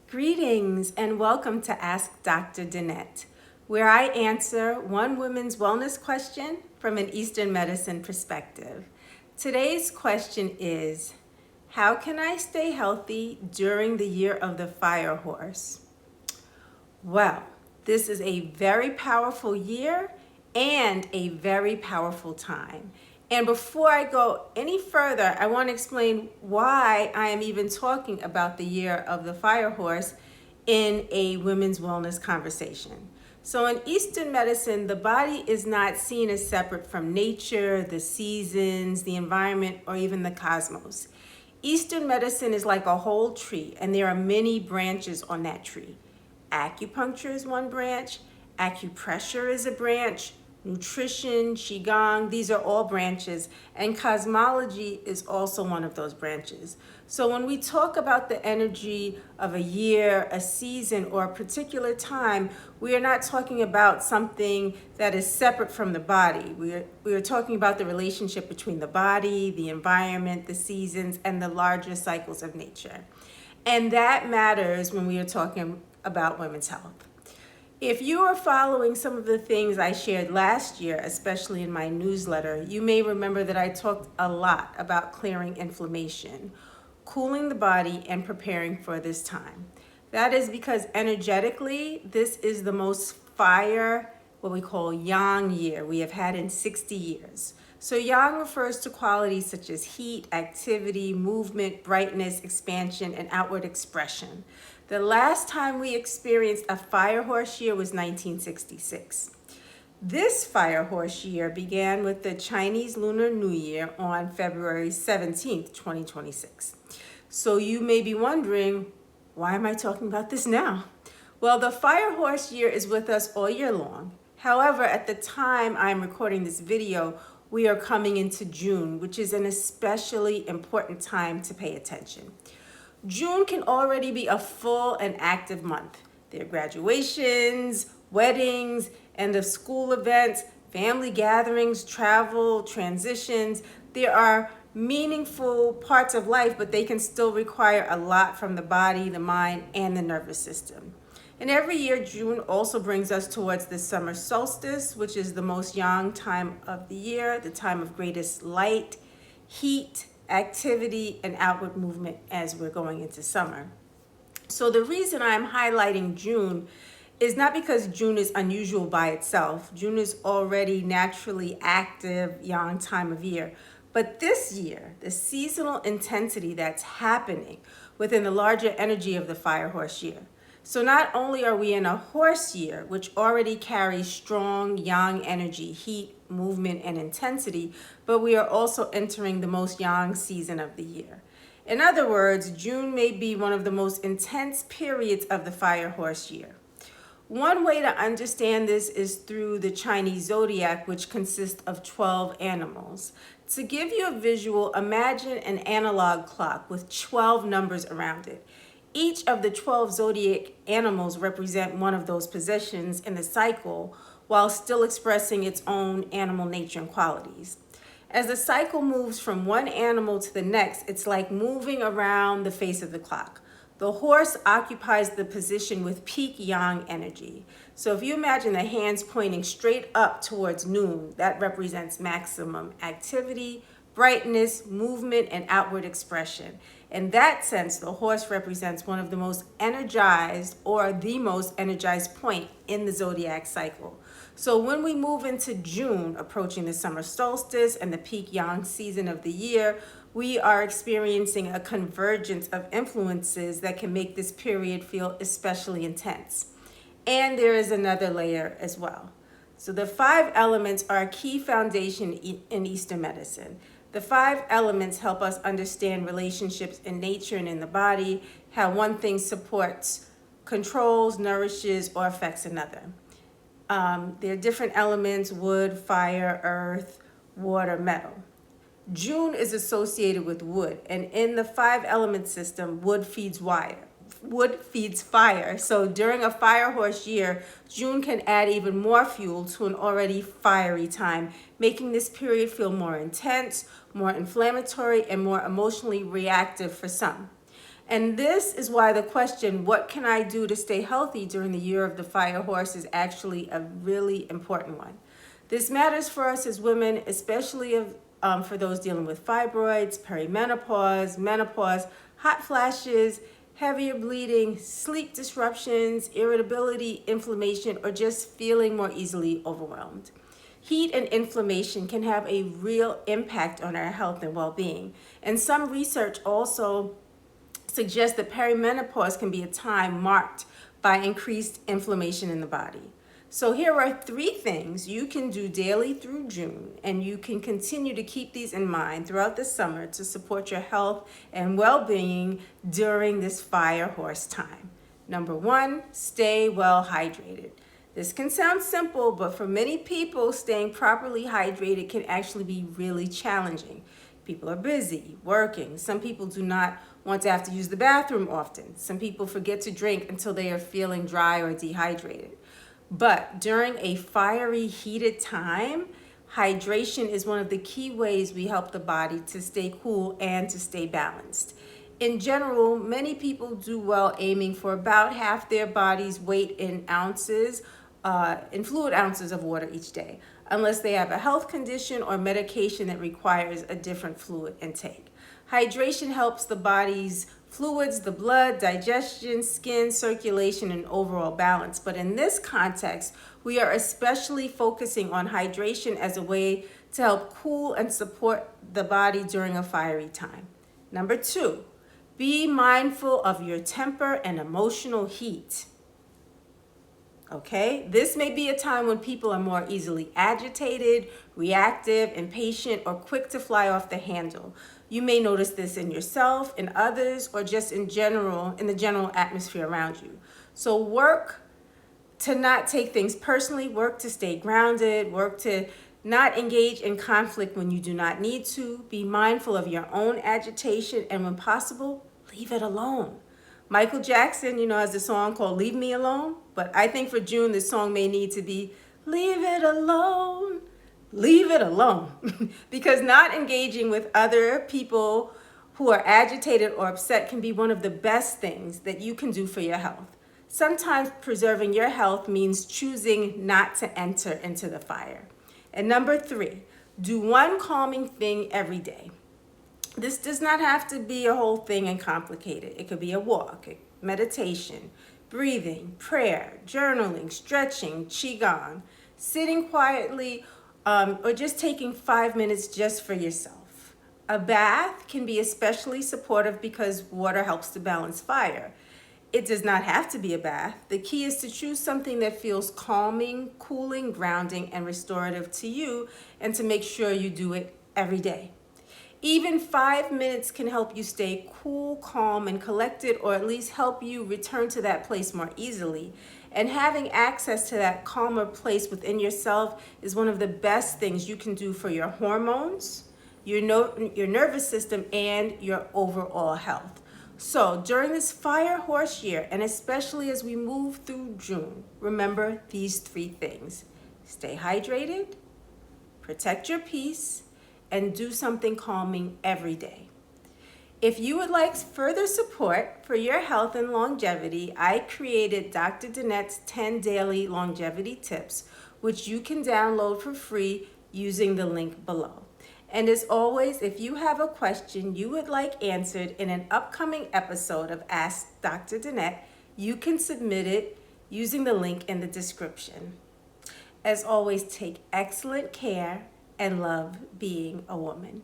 Greetings and welcome to Ask Dr. Danett, where I answer one women's wellness question from an Eastern medicine perspective. Today's question is, how can I stay healthy during the year of the fire horse? Well, this is a very powerful year and a very powerful time. And before I go any further, I want to explain why I am even talking about the year of the fire horse in a women's wellness conversation. So in Eastern medicine, the body is not seen as separate from nature, the seasons, the environment, or even the cosmos. Eastern medicine is like a whole tree, and there are many branches on that tree. Acupuncture is one branch, acupressure is a branch, nutrition, qigong, these are all branches, and cosmology is also one of those branches. So when we talk about the energy of a year, a season, or a particular time, we are not talking about something that is separate from the body. We are talking about the relationship between the body, the environment, the seasons, and the larger cycles of nature. And that matters when we are talking about women's health. If you are following some of the things I shared last year, especially in my newsletter, you may remember that I talked a lot about clearing inflammation, cooling the body, and preparing for this time. That is because energetically, this is the most fire, what we call yang year we have had in 60 years. So yang refers to qualities such as heat, activity, movement, brightness, expansion, and outward expression. The last time we experienced a fire horse year was 1966. This fire horse year began with the Chinese Lunar New Year on February 17th, 2026. So you may be wondering, why am I talking about this now? Well, the fire horse year is with us all year long. However, at the time I'm recording this video, we are coming into June, which is an especially important time to pay attention. June can already be a full and active month. There are graduations, weddings, end of school events, family gatherings, travel, transitions. There are meaningful parts of life, but they can still require a lot from the body, the mind, and the nervous system. And every year, June also brings us towards the summer solstice, which is the most yang time of the year, the time of greatest light, heat, activity, and outward movement as we're going into summer. So the reason I'm highlighting June is not because June is unusual by itself. June is already naturally active, yang time of year. But this year, the seasonal intensity that's happening within the larger energy of the fire horse year. So not only are we in a horse year, which already carries strong yang energy, heat, movement, and intensity, but we are also entering the most yang season of the year. In other words, June may be one of the most intense periods of the fire horse year. One way to understand this is through the Chinese zodiac, which consists of 12 animals. To give you a visual, imagine an analog clock with 12 numbers around it. Each of the 12 zodiac animals represent one of those positions in the cycle while still expressing its own animal nature and qualities. As the cycle moves from one animal to the next, it's like moving around the face of the clock. The horse occupies the position with peak yang energy. So if you imagine the hands pointing straight up towards noon, that represents maximum activity, brightness, movement, and outward expression. In that sense, the horse represents one of the most energized or the most energized point in the zodiac cycle. So when we move into June, approaching the summer solstice and the peak yang season of the year, we are experiencing a convergence of influences that can make this period feel especially intense. And there is another layer as well. So the 5 elements are a key foundation in Eastern medicine. The 5 elements help us understand relationships in nature and in the body, how one thing supports, controls, nourishes, or affects another. There are different elements: wood, fire, earth, water, metal. June is associated with wood, and in the 5 element system, wood feeds fire. So during a fire horse year, June can add even more fuel to an already fiery time, making this period feel more intense, more inflammatory, and more emotionally reactive for some. And this is why the question, what can I do to stay healthy during the year of the fire horse, is actually a really important one. This matters for us as women, especially for those dealing with fibroids, perimenopause, menopause, hot flashes, heavier bleeding, sleep disruptions, irritability, inflammation, or just feeling more easily overwhelmed. Heat and inflammation can have a real impact on our health and well-being. And some research also suggests that perimenopause can be a time marked by increased inflammation in the body. So here are 3 things you can do daily through June, and you can continue to keep these in mind throughout the summer to support your health and well-being during this fire horse time. Number 1, stay well hydrated. This can sound simple, but for many people, staying properly hydrated can actually be really challenging. People are busy, working. Some people do not want to have to use the bathroom often. Some people forget to drink until they are feeling dry or dehydrated. But during a fiery, heated time, hydration is one of the key ways we help the body to stay cool and to stay balanced. In general, many people do well aiming for about half their body's weight in fluid ounces of water each day, unless they have a health condition or medication that requires a different fluid intake. Hydration helps the body's fluids, the blood, digestion, skin, circulation, and overall balance. But in this context, we are especially focusing on hydration as a way to help cool and support the body during a fiery time. Number 2, be mindful of your temper and emotional heat. Okay, this may be a time when people are more easily agitated, reactive, impatient, or quick to fly off the handle. You may notice this in yourself, in others, or just in general, in the general atmosphere around you. So work to not take things personally, work to stay grounded, work to not engage in conflict when you do not need to. Be mindful of your own agitation, and when possible, leave it alone. Michael Jackson, has a song called Leave Me Alone, but I think for June, the song may need to be Leave It Alone, Leave It Alone. Because not engaging with other people who are agitated or upset can be one of the best things that you can do for your health. Sometimes preserving your health means choosing not to enter into the fire. And number 3, do one calming thing every day. This does not have to be a whole thing and complicated. It could be a walk, meditation, breathing, prayer, journaling, stretching, qigong, sitting quietly, or just taking 5 minutes just for yourself. A bath can be especially supportive because water helps to balance fire. It does not have to be a bath. The key is to choose something that feels calming, cooling, grounding, and restorative to you, and to make sure you do it every day. Even 5 minutes can help you stay cool, calm, and collected, or at least help you return to that place more easily. And having access to that calmer place within yourself is one of the best things you can do for your hormones, your nervous system, and your overall health. So during this fire horse year, and especially as we move through June, remember these 3 things. Stay hydrated, protect your peace, and do something calming every day. If you would like further support for your health and longevity, I created Dr. Danett's 10 daily longevity tips, which you can download for free using the link below. And as always, if you have a question you would like answered in an upcoming episode of Ask Dr. Danett, you can submit it using the link in the description. As always, take excellent care and love being a woman.